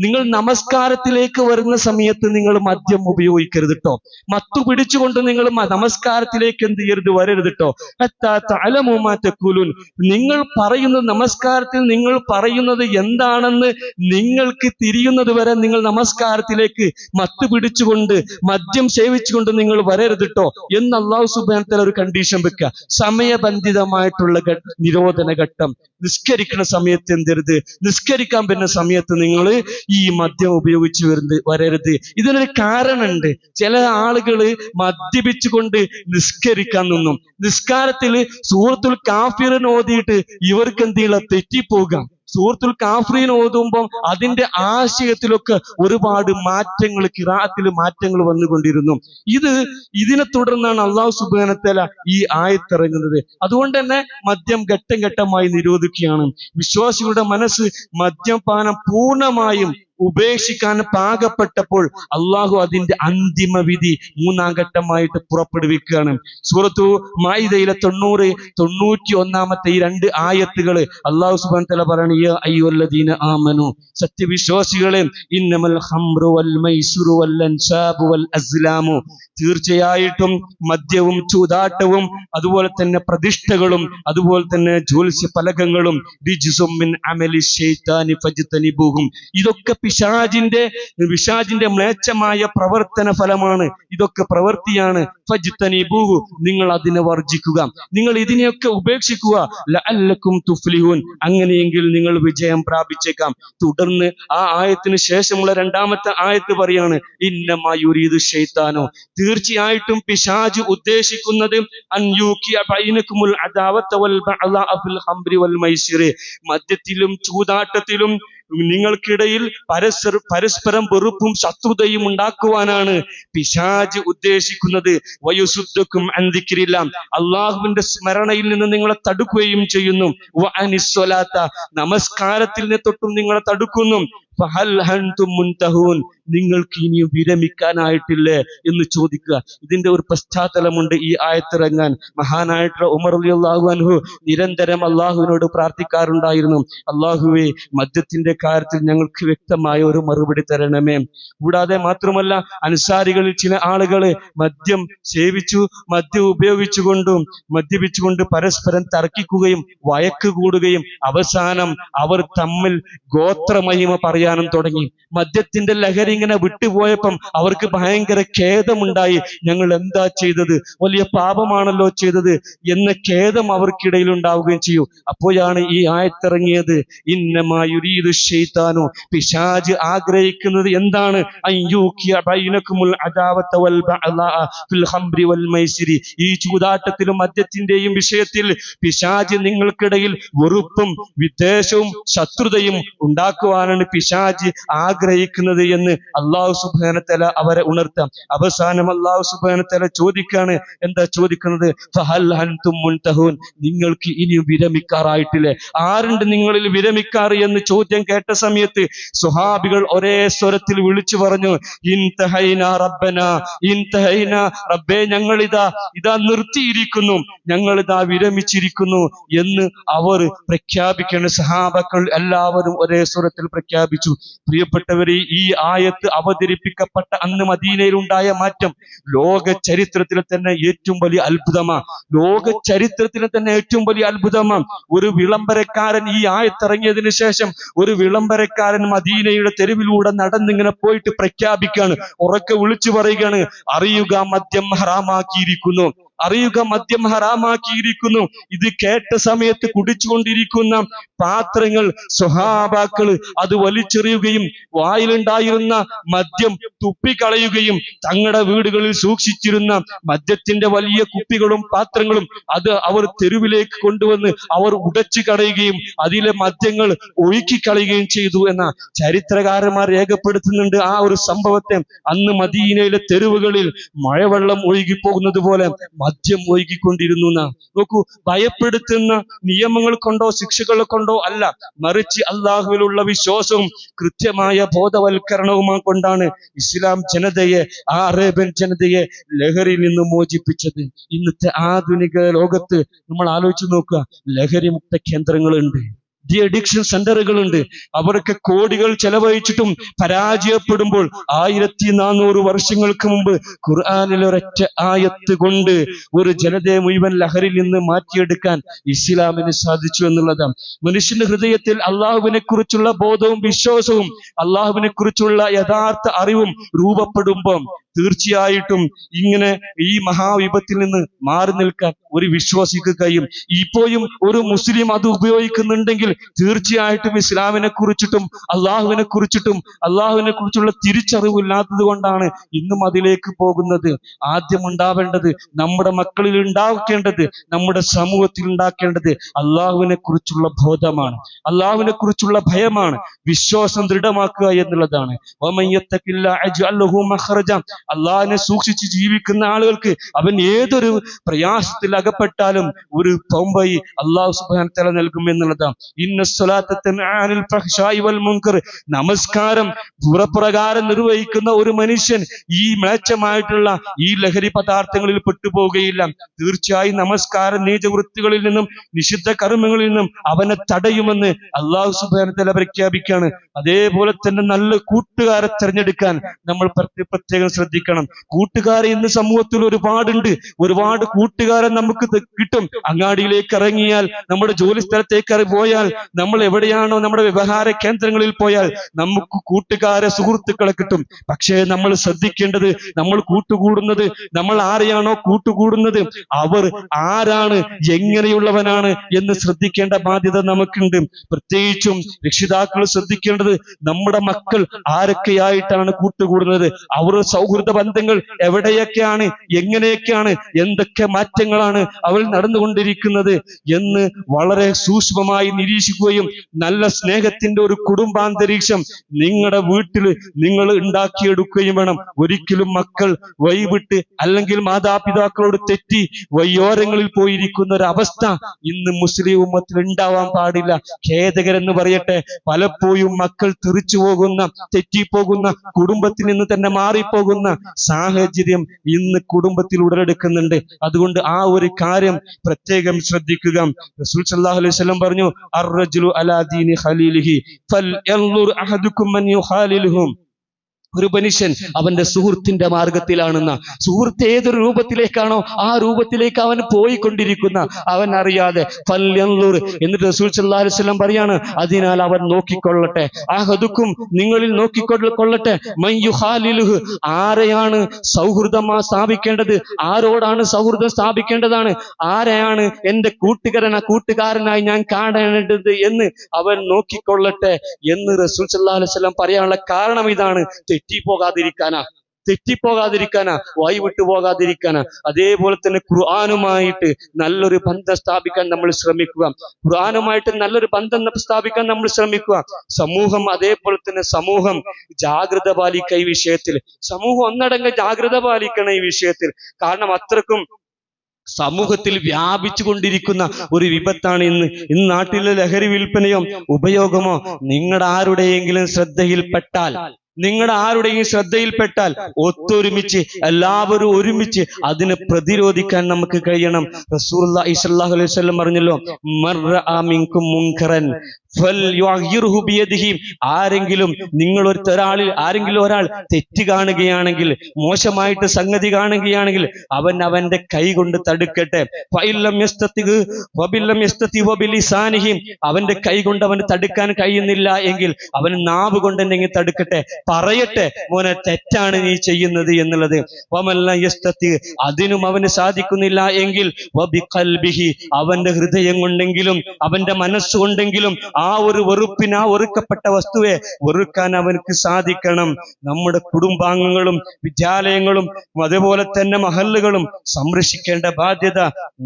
നിങ്ങൾ നമസ്കാരത്തിലേക്ക് വരുന്ന സമയത്ത് നിങ്ങൾ മദ്യം ഉപയോഗിക്കരുത് ട്ടോ. മത്തു പിടിച്ചുകൊണ്ട് നിങ്ങൾ നമസ്കാരത്തിലേക്ക് എന്ത് ചെയ്യരുത്, വരരുത് ട്ടോ. ഹത്താ തഅലമു മാ തഖൂലുൻ, നിങ്ങൾ പറയുന്നത്, നമസ്കാരത്തിൽ നിങ്ങൾ പറയുന്നത് എന്താണെന്ന് നിങ്ങൾക്ക് തിരിയുന്നത് വരെ നിങ്ങൾ നമസ്കാരത്തിലേക്ക് മത്തു പിടിച്ചുകൊണ്ട് മദ്യം സേവിച്ചുകൊണ്ട് നിങ്ങൾ വരരുത് ട്ടോ എന്ന് അല്ലാഹു സുബ്ഹാനഹു വ തആല ഒരു കണ്ടീഷൻ വെക്കുക. സമയബന്ധിതമായിട്ടുള്ള നിരോധന ഘട്ടം. നിസ്കരിക്കുന്ന സമയത്ത് എന്തരുത്, നിസ്കരിക്കാൻ പറ്റുന്ന സമയത്ത് നിങ്ങൾ ഈ മദ്യം ഉപയോഗിച്ച് വരരുത്. ഇതിനൊരു കാരണമുണ്ട്. ചില ആളുകൾ മദ്യപിച്ചുകൊണ്ട് നിസ്കരിക്കാൻ നിന്നും നിസ്കാരത്തിൽ സൂറത്തുൽ കാഫിറിൻ ഓതിയിട്ട് ഇവർക്ക് എന്തെങ്കിലും തെറ്റിപ്പോകാം. സൂറത്തുൽ കാഫിറിൻ ഓതുമ്പോൾ അതിന്റെ ആശയത്തിലൊക്കെ ഒരുപാട് മാറ്റങ്ങൾ, ഖിറാഅത്തിൽ മാറ്റങ്ങൾ വന്നുകൊണ്ടിരുന്നു. ഇതിനെ തുടർന്നാണ് അല്ലാഹു സുബ്ഹാനഹു വ തആല ഈ ആയത്തിറങ്ങുന്നത്. അതുകൊണ്ട് തന്നെ മദ്യം ഘട്ടം ഘട്ടമായി നിരോധിക്കുകയാണ്. വിശ്വാസികളുടെ മനസ്സ് മദ്യപാനം പൂർണ്ണമായും ഉപേക്ഷിക്കാൻ പാകപ്പെട്ടപ്പോൾ അള്ളാഹു അതിന്റെ അന്തിമ വിധി 3-ാം ഘട്ടമായിട്ട് പുറപ്പെടുവിക്കുകയാണ്. സൂറത്തു മാഇദയിലെ 90-91 ഈ 2 ആയത്തുകൾ അല്ലാഹു സുബ്ഹാനഹു വ തആല പറയാണ്, യാ അയ്യുഹല്ലദീന ആമനു, സത്യവിശ്വാസികളെ, ഇന്നമൽ ഖംറു വൽ മൈസിറു വൽ അൻസാബു വൽ അസ്ലാമു, തീർച്ചയായിട്ടും മദ്യവും ചൂതാട്ടവും അതുപോലെ തന്നെ പ്രതിഷ്ഠകളും അതുപോലെ തന്നെ ജ്യോത്സ്യ ഫലകങ്ങളും റിജ്സും മിൻ അമലി ശൈത്താനി ഫജ്തനിബൂഹും, ഇതൊക്കെ പിശാചിന്റെ മ്ലേച്ഛമായ പ്രവർത്തന ഫലമാണ്. ഇതൊക്കെ പ്രവൃത്തിയാണ്. ഫജ്തനിബൂഹു, നിങ്ങൾ അതിനെ വർജിക്കുക, നിങ്ങൾ ഇതിനെയൊക്കെ ഉപേക്ഷിക്കുക. ലഅല്ലക്കും തുഫ്ലിഹൂൻ, അങ്ങനെയെങ്കിൽ നിങ്ങൾ വിജയം പ്രാപിച്ചേക്കാം. തുടർന്ന് ആ ആയത്തിന് ശേഷമുള്ള 2-ാമത്തെ ആയത്ത് പറയാണ്, ഇന്നമാ യുരീദു ശൈത്താനോ, തീർച്ചയായിട്ടും പിശാച് ഉദ്ദേശിക്കുന്നത് അൻ യൂഖിയ ബൈനകുമുൽ അദാവത വൽ ബഅളാ ഫിൽ ഖംറി വൽ മൈസിർ, മദ്യത്തിലും ചൂതാട്ടത്തിലും നിങ്ങൾക്കിടയിൽ പരസ്പരം വെറുപ്പും ശത്രുതയും ഉണ്ടാക്കുവാനാണ് പിശാച് ഉദ്ദേശിക്കുന്നത്. വയുസുദ്ദുക്കും അൻ ദിക്രില്ലാ, അല്ലാഹുവിന്റെ സ്മരണയിൽ നിന്ന് നിങ്ങളെ തടുക്കുകയും ചെയ്യുന്നു. വ അനിസ്സലാത്ത, നമസ്കാരത്തിൽ നിന്ന് തൊട്ടും നിങ്ങളെ തടുക്കുന്നു. ഫഹൽ അൻതും മുൻതഹൂൻ, നിങ്ങൾക്ക് ഇനിയും വിരമിക്കാനായിട്ടില്ലേ എന്ന് ചോദിക്കുക. ഇതിന്റെ ഒരു പശ്ചാത്തലമുണ്ട് ഈ ആയത്തിറങ്ങാൻ. മഹാനായിട്ടുള്ള ഉമർ റളിയല്ലാഹു അൻഹു നിരന്തരം അള്ളാഹുവിനോട് പ്രാർത്ഥിക്കാറുണ്ടായിരുന്നു, അള്ളാഹുവേ, മദ്യത്തിന്റെ കാര്യത്തിൽ ഞങ്ങൾക്ക് വ്യക്തമായ ഒരു മറുപടി തരണമേ. കൂടാതെ മാത്രമല്ല, അൻസാരികളിൽ ചില ആളുകൾ മദ്യം സേവിച്ചു, മദ്യം മദ്യപിച്ചുകൊണ്ട് പരസ്പരം തർക്കിക്കുകയും വഴക്ക് കൂടുകയും അവസാനം അവർ തമ്മിൽ ഗോത്രമഹിമ പറയാനും തുടങ്ങി. മദ്യത്തിന്റെ ലഹരി ഇങ്ങനെ വിട്ടുപോയപ്പം അവർക്ക് ഭയങ്കര ഖേദമുണ്ടായി. ഞങ്ങൾ എന്താ ചെയ്തത്, വലിയ പാപമാണല്ലോ ചെയ്തത് എന്ന ഖേദം അവർക്കിടയിൽ ഉണ്ടാവുകയും ചെയ്യും. അപ്പോഴാണ് ഈ ആയത്തിറങ്ങിയത്. ഇന്നമാ യുരീദു ശൈത്താനു, പിശാച് ആഗ്രഹിക്കുന്നത് എന്താണ്? അയ്യൂഖിയ ബൈനകുമുൽ അദാവത വൽ ബഅലാ ഫിൽ ഖംറി വൽ മൈസിരി, ഈ ചൂതാട്ടത്തിലും മദ്യത്തിന്റെയും വിഷയത്തിൽ പിശാച് നിങ്ങൾക്കിടയിൽ വെറുപ്പും വിദ്വേഷവും ശത്രുതയും ഉണ്ടാക്കുവാനാണ് പിശാച് ആഗ്രഹിക്കുന്നത് എന്ന് അല്ലാഹു സുബ്ഹാനഹു വ തആല അവരെ ഉണർത്താം. അവസാനം അല്ലാഹു സുബ്ഹാനഹു വ തആല ചോദിക്കാണ്, എന്താ ചോദിക്കുന്നത്? ഫഹൽ അൻതും മുൻതഹൂൻ, നിങ്ങൾക്ക് ഇനിയും വിരമിക്കാറായിട്ടില്ലേ? ആരുണ്ട് നിങ്ങളിൽ വിരമിക്കാറ് എന്ന് ചോദ്യം കേട്ട സമയത്ത് സ്വഹാബികൾ ഒരേ സ്വരത്തിൽ വിളിച്ചു പറഞ്ഞു, ഇൻതഹൈന റബ്ബന, ഇൻതഹൈന റബ്ബേ, ഞങ്ങളിതാ നിർത്തിയിരിക്കുന്നു, ഞങ്ങളിതാ വിരമിച്ചിരിക്കുന്നു എന്ന് അവർ പ്രഖ്യാപിക്കണം. സഹാബക്കൾ എല്ലാവരും ഒരേ സ്വരത്തിൽ പ്രഖ്യാപിച്ചു. പ്രിയപ്പെട്ടവരെ, ഈ ആയത്ത് അവതരിപ്പിക്കപ്പെട്ട അന്ന് മദീനയിൽ ഉണ്ടായ മാറ്റം ലോക ചരിത്രത്തിലെ തന്നെ ഏറ്റവും വലിയ അത്ഭുതമാണ്. ലോക ചരിത്രത്തിലെ തന്നെ ഏറ്റവും വലിയ അത്ഭുതമാണ്. ഒരു വിളംബരക്കാരൻ, ഈ ആയത്തിറങ്ങിയതിനു ശേഷം ഒരു വിളംബരക്കാരൻ മദീനയുടെ തെരുവിലൂടെ നടന്നിങ്ങനെ പോയിട്ട് പ്രഖ്യാപിക്കുകയാണ്, ഉറക്കെ വിളിച്ചു പറയുകയാണ്, അറിയുക, മദ്യം ഹറാമാക്കിയിരിക്കുന്നു, അറിയുക, മദ്യം ഹറാമാക്കിയിരിക്കുന്നു. ഇത് കേട്ട സമയത്ത് കുടിച്ചുകൊണ്ടിരിക്കുന്ന പാത്രങ്ങൾ സ്വഹാബാക്കൾ അത് വലിച്ചെറിയുകയും വായിലുണ്ടായിരുന്ന മദ്യം തുപ്പിക്കളയുകയും തങ്ങളുടെ വീടുകളിൽ സൂക്ഷിച്ചിരുന്ന മദ്യത്തിന്റെ വലിയ കുപ്പികളും പാത്രങ്ങളും അത് അവർ തെരുവിലേക്ക് കൊണ്ടുവന്ന് അവർ ഉടച്ചു കളയുകയും അതിലെ മദ്യങ്ങൾ ഒഴുക്കിക്കളയുകയും ചെയ്തു എന്ന ചരിത്രകാരന്മാർ രേഖപ്പെടുത്തുന്നുണ്ട്. ആ ഒരു സംഭവത്തെ അന്ന് മദീനയിലെ തെരുവുകളിൽ മഴവെള്ളം ഒഴുകിപ്പോകുന്നത് പോലെ മദ്യം ഒഴുകിക്കൊണ്ടിരുന്നു. നോക്കൂ, ഭയപ്പെടുത്തുന്ന നിയമങ്ങൾ കൊണ്ടോ ശിക്ഷകൾ കൊണ്ടോ അല്ല, മറിച്ച് അള്ളാഹുവിലുള്ള വിശ്വാസവും കൃത്യമായ ബോധവൽക്കരണവും കൊണ്ടാണ് ഇസ്ലാം ജനതയെ, ആ അറേബ്യൻ ജനതയെ ലഹരിയിൽ നിന്ന് മോചിപ്പിച്ചത്. ഇന്നത്തെ ആധുനിക ലോകത്ത് നമ്മൾ ആലോചിച്ച് നോക്കുക, ലഹരി മുക്ത കേന്ദ്രങ്ങളുണ്ട്, ഡി അഡിക്ഷൻ സെന്ററുകളുണ്ട്. അവർക്ക് കോടികൾ ചെലവഴിച്ചിട്ടും പരാജയപ്പെടുമ്പോൾ 1400 വർഷങ്ങൾക്ക് മുമ്പ് ഖുർആനിൽ ഒരൊറ്റ ആയത്ത് കൊണ്ട് ഒരു ജനതയെ മുഴുവൻ ലഹരിയിൽ നിന്ന് മാറ്റിയെടുക്കാൻ ഇസ്ലാമിന് സാധിച്ചു എന്നുള്ളതാണ്. മനുഷ്യന്റെ ഹൃദയത്തിൽ അള്ളാഹുവിനെ കുറിച്ചുള്ള ബോധവും വിശ്വാസവും അള്ളാഹുവിനെ കുറിച്ചുള്ള യഥാർത്ഥ അറിവും രൂപപ്പെടുമ്പോൾ തീർച്ചയായിട്ടും ഇങ്ങനെ ഈ മഹാവിപത്തിൽ നിന്ന് മാറി നിൽക്കാൻ ഒരു വിശ്വാസിക്ക് കഴിയും. ഇപ്പോഴും ഒരു മുസ്ലിം അത് ഉപയോഗിക്കുന്നുണ്ടെങ്കിൽ തീർച്ചയായിട്ടും ഇസ്ലാമിനെ കുറിച്ചിട്ടും അള്ളാഹുവിനെ കുറിച്ചുള്ള തിരിച്ചറിവില്ലാത്തത് കൊണ്ടാണ് ഇന്നും അതിലേക്ക് പോകുന്നത്. ആദ്യം ഉണ്ടാവേണ്ടത്, നമ്മുടെ മക്കളിൽ ഉണ്ടാക്കേണ്ടത്, നമ്മുടെ സമൂഹത്തിൽ ഉണ്ടാക്കേണ്ടത് അള്ളാഹുവിനെ കുറിച്ചുള്ള ബോധമാണ്, അള്ളാഹുവിനെ കുറിച്ചുള്ള ഭയമാണ്, വിശ്വാസം ദൃഢമാക്കുക എന്നുള്ളതാണ്. അള്ളാഹിനെ സൂക്ഷിച്ച് ജീവിക്കുന്ന ആളുകൾക്ക് അവൻ ഏതൊരു പ്രയാസത്തിൽ അകപ്പെട്ടാലും ഒരു പൗമ്പൈ അള്ളാഹു സുബ്ഹാനഹു വ തആല നൽകും എന്നുള്ളതാണ്. ഇന്നസ്സലാത്ത തൻഹാ അനിൽ ഫഹ്ശാഇ വൽ മുൻകർ, നമസ്കാരം പുറപ്രകാരം നിർവഹിക്കുന്ന ഒരു മനുഷ്യൻ ഈ മ്ലേച്ഛമായിട്ടുള്ള ഈ ലഹരി പദാർത്ഥങ്ങളിൽ പെട്ടുപോവുകയില്ല. തീർച്ചയായും നമസ്കാരം നീചവൃത്തികളിൽ നിന്നും നിഷിദ്ധ കർമ്മങ്ങളിൽ നിന്നും അവനെ തടയുമെന്ന് അള്ളാഹു സുബ്ഹാനഹു വ തആല പ്രഖ്യാപിക്കുകയാണ്. അതേപോലെ തന്നെ നല്ല കൂട്ടുകാരെ തിരഞ്ഞെടുക്കാൻ നമ്മൾ പ്രത്യേകം ശ്രദ്ധിക്കണം. കൂട്ടുകാരെ ഇന്ന് സമൂഹത്തിൽ ഒരുപാട് കൂട്ടുകാരെ നമുക്ക് കിട്ടും. അങ്ങാടിയിലേക്ക് ഇറങ്ങിയാൽ, നമ്മുടെ ജോലി സ്ഥലത്തേക്ക് പോയാൽ, നമ്മൾ എവിടെയാണോ നമ്മുടെ വ്യവഹാര കേന്ദ്രങ്ങളിൽ പോയാൽ നമുക്ക് കൂട്ടുകാരെ, സുഹൃത്തുക്കളെ കിട്ടും. പക്ഷേ നമ്മൾ ശ്രദ്ധിക്കേണ്ടത്, നമ്മൾ കൂട്ടുകൂടുന്നത്, നമ്മൾ ആരെയാണോ കൂട്ടുകൂടുന്നത് അവർ ആരാണ്, എങ്ങനെയുള്ളവനാണ് എന്ന് ശ്രദ്ധിക്കേണ്ട ബാധ്യത നമുക്കുണ്ട്. പ്രത്യേകിച്ചും രക്ഷിതാക്കൾ ശ്രദ്ധിക്കേണ്ടത് നമ്മുടെ മക്കൾ ആരൊക്കെയായിട്ടാണ് കൂട്ടുകൂടുന്നത്, അവർ സൗഹൃദ ബന്ധങ്ങൾ എവിടെയൊക്കെയാണ്, എങ്ങനെയൊക്കെയാണ്, എന്തൊക്കെ മാറ്റങ്ങളാണ് അവൾ നടന്നുകൊണ്ടിരിക്കുന്നത് എന്ന് വളരെ സൂക്ഷ്മമായി നിരീക്ഷിക്കുക പ്രതീക്ഷിക്കുകയും നല്ല സ്നേഹത്തിന്റെ ഒരു കുടുംബാന്തരീക്ഷം നിങ്ങളുടെ വീട്ടിൽ നിങ്ങൾ ഉണ്ടാക്കിയെടുക്കുകയും വേണം. ഒരിക്കലും മക്കൾ വഴിവിട്ട് അല്ലെങ്കിൽ മാതാപിതാക്കളോട് തെറ്റി വയ്യോരങ്ങളിൽ പോയിരിക്കുന്ന ഒരു അവസ്ഥ ഇന്ന് മുസ്ലിം ഉമ്മത്തിൽ ഉണ്ടാവാൻ പാടില്ല. ഖേദകരെന്ന് പറയട്ടെ, പലപ്പോഴും മക്കൾ തെറിച്ചു പോകുന്ന, തെറ്റിപ്പോകുന്ന, കുടുംബത്തിൽ നിന്ന് തന്നെ മാറിപ്പോകുന്ന സാഹചര്യം ഇന്ന് കുടുംബത്തിൽ ഉടലെടുക്കുന്നുണ്ട്. അതുകൊണ്ട് ആ ഒരു കാര്യം പ്രത്യേകം ശ്രദ്ധിക്കുക. റസൂൽ സല്ലല്ലാഹു അലൈഹി വസല്ലം പറഞ്ഞു, അർറജുലു അലാ ദീനി ഖലീലിഹി ഫൽയൻദുർ അഹദുക്കും മൻ യുഖാലിലുഹു. ഒരു മനുഷ്യൻ അവന്റെ സുഹൃത്തിന്റെ മാർഗത്തിലാണെന്ന, സുഹൃത്ത് ഏതൊരു രൂപത്തിലേക്കാണോ ആ രൂപത്തിലേക്ക് അവൻ പോയിക്കൊണ്ടിരിക്കുന്ന, അവൻ അറിയാതെ ഫൽയൻദുർ എന്നിട്ട് റസൂൽ സല്ലല്ലാഹു അലൈഹി വസല്ലം പറയാണ്, അതിനാൽ അവൻ നോക്കിക്കൊള്ളട്ടെ, അഹദുക്കും നിങ്ങളിൽ നോക്കിക്കൊള്ളട്ടെ, മൻ യുഖാലിലുഹു ആരെയാണ് സൗഹൃദം സ്ഥാപിക്കേണ്ടത്, ആരോടാണ് സൗഹൃദം സ്ഥാപിക്കേണ്ടതാണ്, ആരെയാണ് എന്റെ കൂട്ടുകാരനായി ഞാൻ കാണേണ്ടത് എന്ന് അവൻ നോക്കിക്കൊള്ളട്ടെ എന്ന് റസൂൽ സല്ലല്ലാഹു അലൈഹി വസല്ലം പറയാനുള്ള കാരണം ഇതാണ്. തെറ്റിപ്പോകാതിരിക്കാനാ, വഴിവിട്ടു പോകാതിരിക്കാനാ. അതേപോലെ തന്നെ ഖുർആനുമായിട്ട് നല്ലൊരു ബന്ധം സ്ഥാപിക്കാൻ നമ്മൾ ശ്രമിക്കുക. ഖുർആനുമായിട്ട് നല്ലൊരു ബന്ധം സ്ഥാപിക്കാൻ നമ്മൾ ശ്രമിക്കുക. സമൂഹം അതേപോലെ തന്നെ സമൂഹം ജാഗ്രത പാലിക്കുക ഈ വിഷയത്തിൽ. സമൂഹം ഒന്നടങ്കം ജാഗ്രത പാലിക്കണം ഈ വിഷയത്തിൽ. കാരണം അത്രക്കും സമൂഹത്തിൽ വ്യാപിച്ചു കൊണ്ടിരിക്കുന്ന ഒരു വിപത്താണ് ഇന്ന് നാട്ടിലെ ലഹരി വിൽപ്പനയോ ഉപയോഗമോ നിങ്ങളുടെ ആരുടെയെങ്കിലും ശ്രദ്ധയിൽപ്പെട്ടാൽ ഒത്തൊരുമിച്ച് എല്ലാവരും ഒരുമിച്ച് അതിനെ പ്രതിരോധിക്കാൻ നമുക്ക് കഴിയണം. റസൂലുള്ളാഹി സ്വല്ലല്ലാഹു അലൈഹി വസല്ലം പറഞ്ഞല്ലോ, മർറഅ മിൻകും മുൻകറൻ ഫൽയുഗ്ഹിർഹു ബിയദിഹി. ആരെങ്കിലും ഒരാൾ തെറ്റ് കാണുകയാണെങ്കിൽ, മോശമായിട്ട് സംഗതി കാണുകയാണെങ്കിൽ അവൻ അവന്റെ കൈ കൊണ്ട് തടുക്കട്ടെ. ഫഇല്ലം യസ്തതിഹ് വബില്ലം യസ്തതി വബിലിസാനിഹി. അവന്റെ കൈ കൊണ്ട് അവന് തടുക്കാൻ കഴിയുന്നില്ല എങ്കിൽ അവൻ നാവ് കൊണ്ട് എന്തെങ്കിലും തടുക്കട്ടെ, പറയട്ടെ മോനെ തെറ്റാണ് നീ ചെയ്യുന്നത് എന്നുള്ളത്. വമല്ല യസ്തതി, അതിനും അവന് സാധിക്കുന്നില്ല എങ്കിൽ വബിഖൽബിഹി, അവന്റെ ഹൃദയം കൊണ്ടെങ്കിലും അവന്റെ മനസ്സുകൊണ്ടെങ്കിലും ആ ഒരു വെറുപ്പിന്, ആ വെറുക്കപ്പെട്ട വസ്തുവെ വെറുക്കാൻ അവർക്ക് സാധിക്കണം. നമ്മുടെ കുടുംബാംഗങ്ങളും വിദ്യാലയങ്ങളും അതുപോലെ തന്നെ മഹല്ലുകളും സംരക്ഷിക്കേണ്ട ബാധ്യത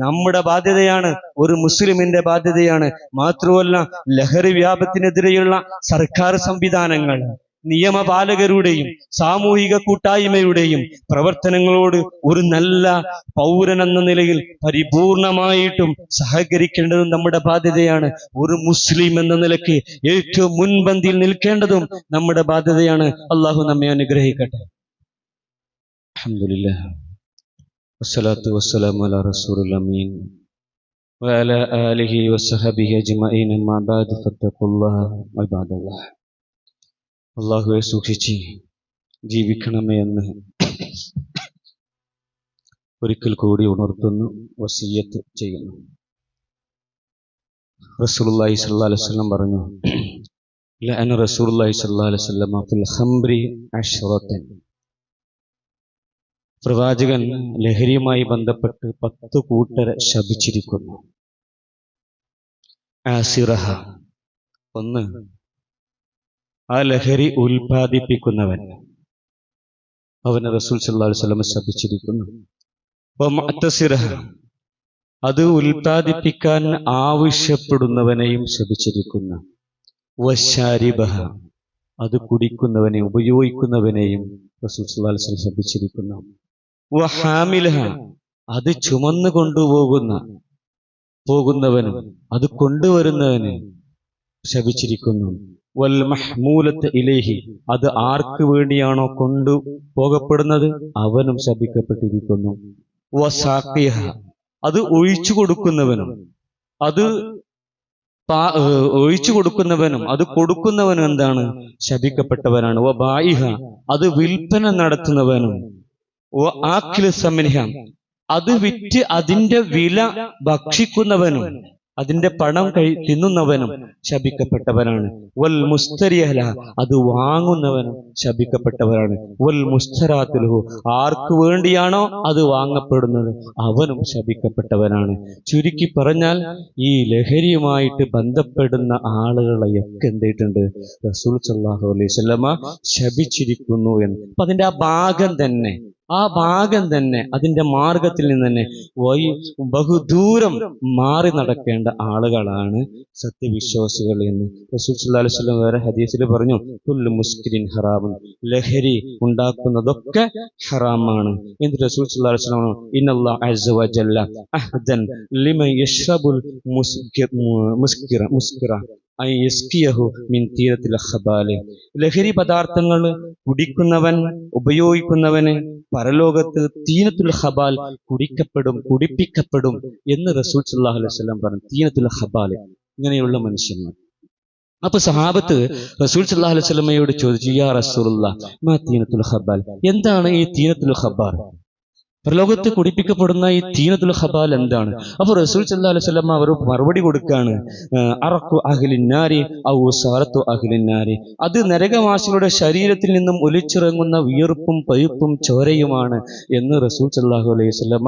നമ്മുടെ ബാധ്യതയാണ്, ഒരു മുസ്ലിമിന്റെ ബാധ്യതയാണ്. മാത്രമല്ല, ലഹരി വ്യാപത്തിനെതിരെയുള്ള സർക്കാർ സംവിധാനങ്ങൾ, നിയമപാലകരുടെയും സാമൂഹിക കൂട്ടായ്മയുടെയും പ്രവർത്തനങ്ങളോട് ഒരു നല്ല പൗരൻ എന്ന നിലയിൽ പരിപൂർണമായിട്ടും സഹകരിക്കേണ്ടതും നമ്മുടെ ബാധ്യതയാണ്. ഒരു മുസ്ലിം എന്ന നിലയ്ക്ക് ഏറ്റവും മുൻപന്തിയിൽ നിൽക്കേണ്ടതും നമ്മുടെ ബാധ്യതയാണ്. അള്ളാഹു നമ്മെ അനുഗ്രഹിക്കട്ടെ. അൽഹംദുലില്ലാഹ് വസ്സലാത്തു വസ്സലാമു അലാ റസൂലിൽ അമീൻ വഅലാ ആലിഹി വസ്സഹബിഹി അജ്മഈൻ. അമ്മാ ബഅദ് ഫത്തഖുല്ലാഹ ഇബാദല്ലാഹ്. അള്ളാഹുവെ സൂക്ഷിച്ച് ജീവിക്കണമേ എന്ന് ഒരിക്കൽ കൂടി ഉണർത്തുന്നു, വസിയ്യത്ത് ചെയ്യുന്നു. റസൂലുള്ളാഹി സ്വല്ലല്ലാഹു അലൈഹി വസല്ലം പറഞ്ഞു, ലഅന റസൂലുള്ളാഹി സ്വല്ലല്ലാഹു അലൈഹി വസല്ലം ഫിൽ ഖംറി അശ്റതൻ. പ്രവാചകൻ ലഹരിയുമായി ബന്ധപ്പെട്ട് 10 കൂട്ടരെ ശപിച്ചിരിക്കുന്നു. ആസിറഹ, ഒന്ന് ആ ലഹരി ഉൽപാദിപ്പിക്കുന്നവൻ, അവനെ റസൂൽ സല്ലല്ലാഹു അലൈഹി വസല്ലം ശപിച്ചിരിക്കുന്നു. വമുഅ്തസിറഹ, അത് ഉൽപാദിപ്പിക്കാൻ ആവശ്യപ്പെടുന്നവനെയും ശപിച്ചിരിക്കുന്നു. വശാരിബഹ, അത് കുടിക്കുന്നവനെ, ഉപയോഗിക്കുന്നവനെയും റസൂൽ സല്ലല്ലാഹു അലൈഹി വസല്ലം ശപിച്ചിരിക്കുന്നു. വഹാമിലഹ, അത് ചുമന്നു പോകുന്നവനും അത് കൊണ്ടുവരുന്നവന് ശപിച്ചിരിക്കുന്നു. വൽ മഹ്മൂലത്ത് ഇലൈഹി, അത് ആർക്ക് വേണ്ടിയാണോ കൊണ്ടുപോകപ്പെടുന്നത് അവനും ശപിക്കപ്പെട്ടിരിക്കുന്നു. വസാഖിഹ, അത് ഒഴിച്ചു കൊടുക്കുന്നവനും അത് കൊടുക്കുന്നവനും എന്താണ്, ശപിക്കപ്പെട്ടവനാണ്. വബായിഹ, അത് വിൽപ്പന നടത്തുന്നവനും. ആഖില സമനിഹ, അത് വിറ്റ് അതിന്റെ വില ഭക്ഷിക്കുന്നവനും അതിന്റെ പണം തിന്നുന്നവനും ശപിക്കപ്പെട്ടവനാണ്. വൽ മുസ്തരിയഹ, അത് വാങ്ങുന്നവനും ശപിക്കപ്പെട്ടവരാണ്. വൽ മുസ്തറാത്തുലഹു, ആർക്ക് വേണ്ടിയാണോ അത് വാങ്ങപ്പെടുന്നത് അവനും ശപിക്കപ്പെട്ടവനാണ്. ചുരുക്കി പറഞ്ഞാൽ ഈ ലഹരിയുമായിട്ട് ബന്ധപ്പെടുന്ന ആളുകളെയൊക്കെ എന്തിട്ടുണ്ട് റസൂൽ സല്ലല്ലാഹു അലൈഹി വസല്ലമ ശപിച്ചിരിക്കുന്നു എന്ന്. അപ്പൊ അതിന്റെ ആ ഭാഗം തന്നെ, ആ ഭാഗം തന്നെ, അതിന്റെ മാർഗത്തിൽ നിന്ന് തന്നെ ബഹുദൂരം മാറി നടക്കേണ്ട ആളുകളാണ് സത്യവിശ്വാസികൾ എന്ന് റസൂൽ സല്ലല്ലാഹു അലൈഹി വസല്ലം വേറെ ഹദീസിൽ പറഞ്ഞു, കുല്ലു മുസ്കിരിൻ ഹറാമുൻ, ലഹരി ഉണ്ടാക്കുന്നതൊക്കെ ഹറാമാണ് എന്ന് റസൂൽ സല്ലല്ലാഹു അലൈഹി വസല്ലം പറഞ്ഞു. ഇന്നല്ലാഹു അസ്സ വജല്ല അഹ്ദൻ ലിമൻ യശ്റബുൽ മുസ്കിറ മിൻ തീരത്തിൽ ഖബാലി. ലഹരി പദാർത്ഥങ്ങൾ കുടിക്കുന്നവൻ, ഉപയോഗിക്കുന്നവന് പരലോകത്ത് തീനത്തുൽ ഖബാൽ കുടിപ്പിക്കപ്പെടും എന്ന് റസൂൽ സല്ലല്ലാഹു അലൈഹി വസല്ലം പറഞ്ഞു. തീനത്തുൽ ഖബാൽ, ഇങ്ങനെയുള്ള മനുഷ്യന്മാർ. അപ്പൊ സഹാബത്ത് റസൂൽ സല്ലല്ലാഹു അലൈഹി വസല്ലമയോട് ചോദിച്ചു, യാ റസൂലുള്ളാഹ് മാ തീനത്തുൽ ഖബാൽ, എന്താണ് ഈ തീനത്തുൽ ഖബാൽ, പ്രലോകത്ത് കുടിപ്പിക്കപ്പെടുന്ന ഈ തീനത്തുൽ ഖബാൽ എന്താണ്? അപ്പോൾ റസൂൽ സല്ലല്ലാഹു അലൈഹി വസല്ലം അവർ മറുപടി കൊടുക്കുകയാണ്, അറഖു അഹ്ലിന്നാരി ഔ സാറത്തു അഹ്ലിന്നാരി, അത് നരകവാസികളുടെ ശരീരത്തിൽ നിന്നും ഒലിച്ചിറങ്ങുന്ന വിയർപ്പും പഴുപ്പും ചോരയുമാണ് എന്ന് റസൂൽ സല്ലല്ലാഹു അലൈഹി വസല്ലം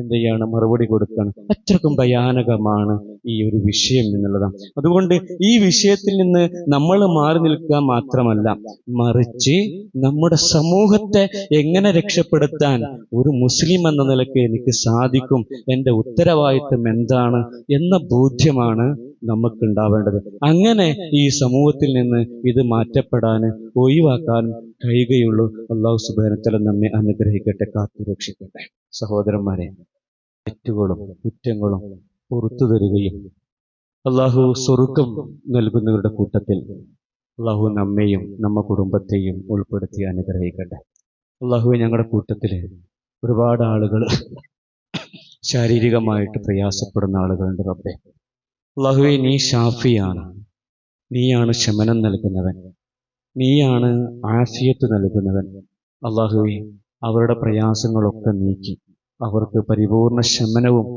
എന്ത് ചെയ്യാണ്, മറുപടി കൊടുക്കുകയാണ്. അത്രക്കും ഭയാനകമാണ് ഈ ഒരു വിഷയം എന്നുള്ളതാണ്. അതുകൊണ്ട് ഈ വിഷയത്തിൽ നിന്ന് നമ്മൾ മാറി നിൽക്കുക മാത്രമല്ല, മറിച്ച് നമ്മുടെ സമൂഹത്തെ എങ്ങനെ രക്ഷപ്പെടുത്താൻ ഒരു മുസ്ലിം എന്ന നിലയ്ക്ക് എനിക്ക് സാധിക്കും, എൻ്റെ ഉത്തരവാദിത്വം എന്താണ് എന്ന ബോധ്യമാണ് നമുക്കുണ്ടാവേണ്ടത്. അങ്ങനെ ഈ സമൂഹത്തിൽ നിന്ന് ഇത് മാറ്റപ്പെടാൻ, ഒഴിവാക്കാൻ കഴിയുകയുള്ളൂ. അല്ലാഹു സുബ്ഹാനഹു വ തആല നമ്മെ അനുഗ്രഹിക്കട്ടെ, കാത്തുരക്ഷിക്കട്ടെ. സഹോദരന്മാരെ, തെറ്റുകളും കുറ്റങ്ങളും പുറത്തു തരികയും അല്ലാഹു സ്വർഗ്ഗം നൽകുന്നവരുടെ കൂട്ടത്തിൽ അല്ലാഹു നമ്മെയും നമ്മുടെ കുടുംബത്തെയും ഉൾപ്പെടുത്തി അനുഗ്രഹിക്കട്ടെ. അല്ലാഹുവേ, ഞങ്ങളുടെ കൂട്ടത്തിൽ ഒരുപാട് ആളുകൾ ശാരീരികമായിട്ട് പ്രയാസപ്പെടുന്ന ആളുകളുണ്ട്. റബ്ബേ, അല്ലാഹുവേ, നീ ഷാഫിയാണ്, നീയാണ് ശമനം നൽകുന്നവൻ, നീയാണ് ആഫിയത്ത് നൽകുന്നവൻ. അല്ലാഹുവേ, അവരുടെ പ്രയാസങ്ങളൊക്കെ നീക്കി അവർക്ക് പരിപൂർണ ശമനവും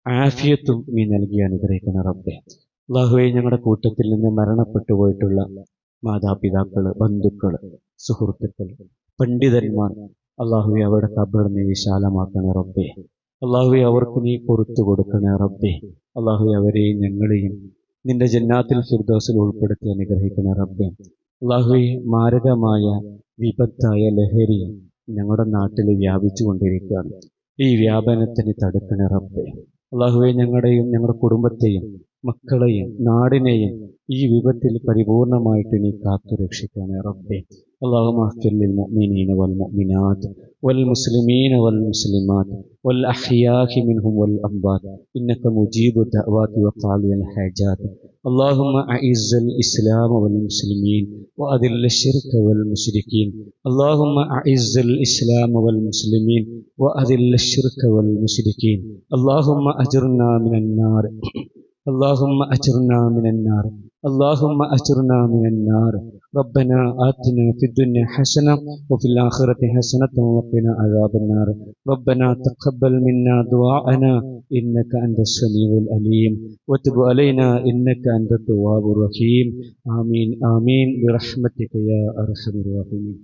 ആഫിയത്തും നീ നൽകി അനുഗ്രഹിക്കണം റബ്ബേ. അല്ലാഹുവേ, ഞങ്ങളുടെ കൂട്ടത്തിൽ നിന്ന് മരണപ്പെട്ടു പോയിട്ടുള്ള മാതാപിതാക്കൾ, ബന്ധുക്കൾ, സുഹൃത്തുക്കൾ, പണ്ഡിതന്മാർ, അല്ലാഹുവേ, അവരുടെ ഖബർ നീ വിശാലമാക്കണേ റബ്ബേ. അല്ലാഹുവേ, അവർക്ക് നീ പുറത്തു കൊടുക്കണേ റബ്ബേ. അല്ലാഹുവേ, അവരെയും ഞങ്ങളെയും നിന്റെ ജന്നാത്തിൽ ഫിർദൗസിൽ ഉൾപ്പെടുത്തി അനുഗ്രഹിക്കണേ റബ്ബേ. അല്ലാഹുവേ, മാരകമായ വിപത്തായ ലഹരി ഞങ്ങളുടെ നാട്ടിൽ വ്യാപിച്ചു കൊണ്ടിരിക്കുകയാണ്. ഈ വ്യാപനത്തിന് തടുക്കണേ റബ്ബേ. അല്ലാഹുവേ, ഞങ്ങളുടെയും ഞങ്ങളുടെ കുടുംബത്തെയും മക്കളെയും നാടിനെയും ഈ വിപത്തിൽ പരിപൂർണമായിട്ട് നീ കാത്തു രക്ഷിക്കണേ റബ്ബേ. اللهم اغفر للمؤمنين والمؤمنات والمسلمين والمسلمات والأحياء منهم والأموات إنك مجيب الدعوات وقاضي الحاجات. اللهم أعز الإسلام والمسلمين وأذل الشرك والمشركين. اللهم أعز الإسلام والمسلمين وأذل الشرك والمشركين. اللهم أجرنا من النار، اللهم أجرنا من النار، اللهم أجرنا من النار. ربنا آتنا في الدنيا حسنة وفي الآخرة حسنة وقنا عذاب النار. ربنا تقبل منا دعاءنا إنك أنت السميع العليم وتب علينا إنك أنت التواب الرحيم. آمين آمين برحمتك يا أرحم الراحمين.